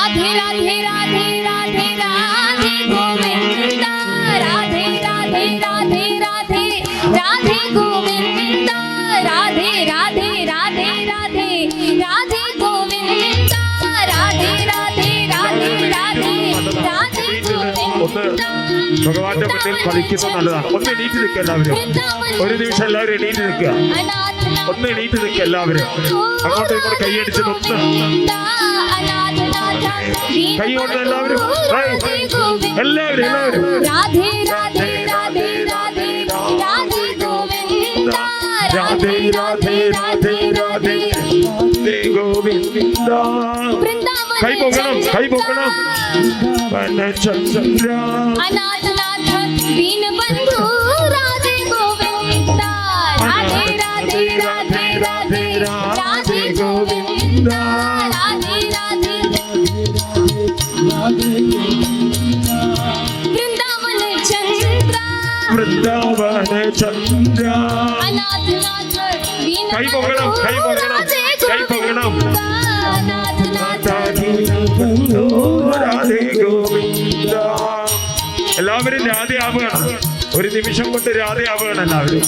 राधे राधे राधे राधे राधे गोविंदा राधे राधे राधे राधे राधे गोविंदा राधे राधे राधे राधे राधे गोविंदा राधे राधे राधे राधे राधे गोविंदा ഭഗവാന്റെ മുന്നിൽ കളിക്കുന്നത് നല്ലതാണ്. ഒന്ന് എണീറ്റ് നിൽക്കുക എല്ലാവരും. ഒരു നിമിഷം എല്ലാവരും എണീറ്റ് നിൽക്കുക. ഒന്ന് എണീറ്റ് നിൽക്കുക എല്ലാവരും. അങ്ങോട്ടും ഇങ്ങോട്ട് കൈയടിച്ച് ഒന്ന് കൈ കൊണ്ട് എല്ലാവരും എല്ലാവരും എല്ലാവരും राधे राधे राधे राधे राधे गोविंदा രാധേ രാധേ രാധേ രാധേ രാധേ ഗോവിന്ദ. കൈ പൊക്കണം കൈ പൊക്കണം. വനചന്ദ്ര अनाथनाथ दीनबंधु राधे गोविंदा राधे राधे राधे राधे राधे गोविंदा राधे राधे वृंदावन चंद्र വൃന്ദാവന ചന്ദ്ര. अनाथनाथ കൈ പൊക്കണം കൈ പൊക്കണം കൈ പൊക്കണം. अनाथनाथ രാധേ ഗോവിന്ദ. എല്ലാവരും രാധയാവുകയാണ്. ഒരു നിമിഷം കൊണ്ട് രാധയാവുകയാണ് എല്ലാവരും.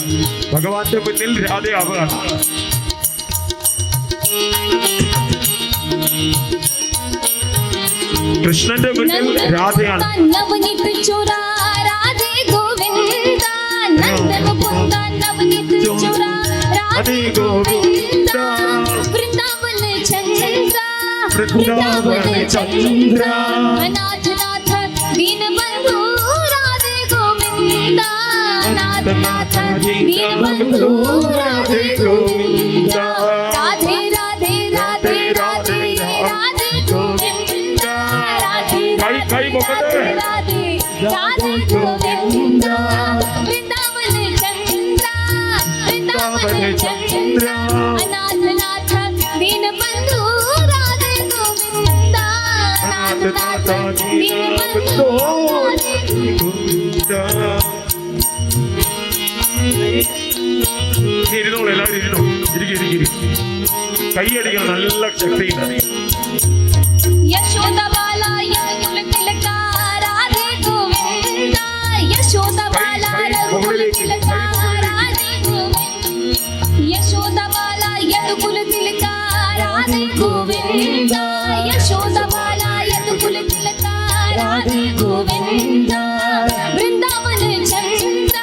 ഭഗവാന്റെ മുന്നിൽ രാധയാവുകയാണ്. കൃഷ്ണന്റെ മുന്നിൽ രാധയാണ്. नवनीत चोरा राधे गोविंदा नंद मुकुंद नवनीत चोरा राधे गोविंदा वृंदावन चंद्र वृंदावन चंद्र अनाथनाथ दीनबंधु राधे गोविंदा अनाथनाथ दीनबंधु राधे गोविंदा राधे राधे राधे राधे राधे गोविंदा राधे कई राधे राधे राधे गोविंदा वृंदावन चंद्र वृंदावन चंद्र अनाथनाथ दीनबंधु राधे गोविंदा अनाथनाथ दीनबंधु राधे ഇരുന്നോളൂ എല്ലാവരും ഇരുന്നോ. കൈയടിക്കണം നല്ല ശക്തിയുണ്ട്. यशोदा बाला यमुना तिलका राधे गोविंदा यशोदा बाला यमुना तिलका राधे गोविंदा यशोदा बाला यमुना तिलका राधे गोविंदा यशोदा बाला यमुना तिलका राधे गोविंदा वृंदावन चंद्र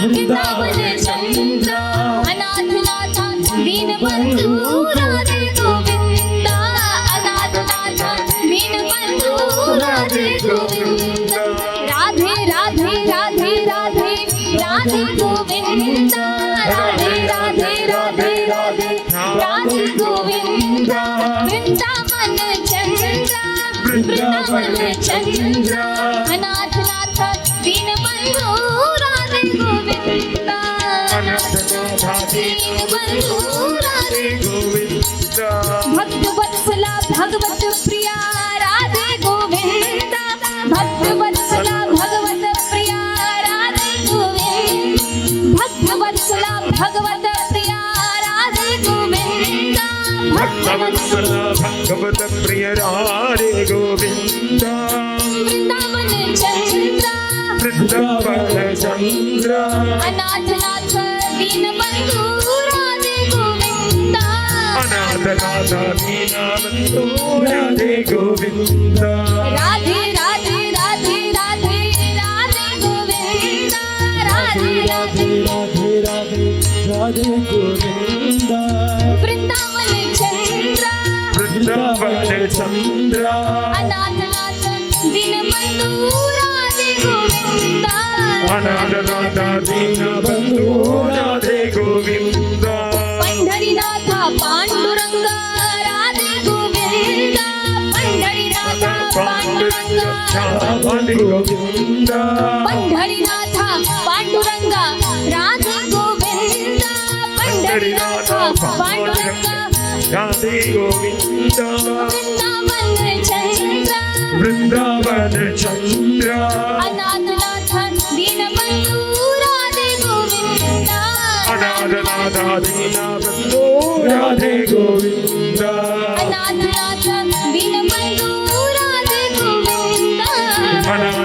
वृंदावन चंद्र अनाथनाथ दीनबंधु राधे गोविंदा अनाथनाथ दीनबंधु राधे गोविंदा राधे राधे राधे राधे राधे गोविंदा राधे राधे राधे राधे राधे गोविंदा वृंदावन चंद्र वृंदावन चंद्र अनाथनाथ दीनबंधु राधे गोविंदा अनाथनाथ दीनबंधु राधे गोविंदा. भक्त वत्सला भगवत प्रिया राधे गोविंदा भक्त वत्सला भगवत प्रिया राधे गोविंदा भक्त वत्सला भगवत प्रिया राधे गोविंदा भक्तवत्सल भगवत प्रिय राधे गोविंदा. वृंदावन चंद्र वृंदावन चंद्र अनाथनाथ दीनबंधु राधे गोविंदा अनाथनाथ दीनबंधु राधे गोविंदा. राधे राधे राधे राधे राधे गोविंदा राधे राधे राधे राधे राधे गोविंदा. वृंदावन चंद्र वृंदावन चंद्र अनाथनाथ दीनबंधु राधे गोविंदा अनाथनाथ दीनबंधु राधे गोविंदा. पंढरीनाथ पांडुरंग राधे गोविंदा पंढरीनाथ पांडुरंग राधे गोविंदा. पंढरीनाथ पांडुरंग राधे गोविंदा पंढरीनाथ पांडुरंग राधे गोविंदा. वृंदावन चंद्र वृंदावन चंद्र अनाथनाथ दीनबंधु राधे गोविंदा अनाथनाथ दीनबंधु राधे गोविंदा. अनाथनाथ दीनबंधु